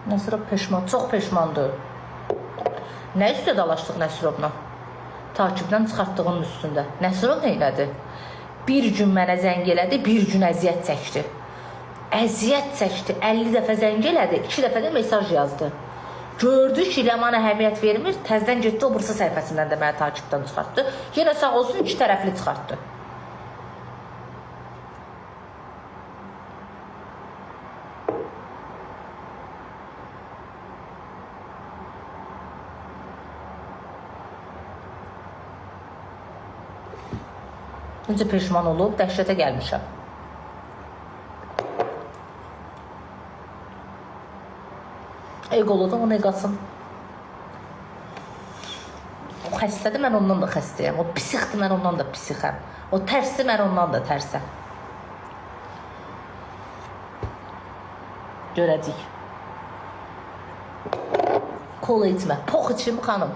Nəsrov peşman, çox peşmandır. Nə üstə dalaşdıq Nəsrovla? Takibdən çıxartdığının üstündə. Nəsrov neylədi? Bir gün mənə zəng elədi, bir gün əziyyət çəkdi. Əziyyət çəkdi, 50 dəfə zəng elədi, 2 dəfə də mesaj yazdı. Gördü ki, Ləman əhəmiyyət vermir, təzdən getdi, o bursa səhifəsindən də məni takibdən çıxartdı. Yenə sağ olsun, 2 tərəfli çıxartdı. Necə peşman olub, dəhşətə gəlmişəm. Eqoluda onu eqasın. O xəstədir, mən ondan da xəstəyəm. O pisixdir, mən ondan da pisixəm. O tərsdir, mən ondan da tərsəm. Görəcək. Kol etmə, pox içim xanım.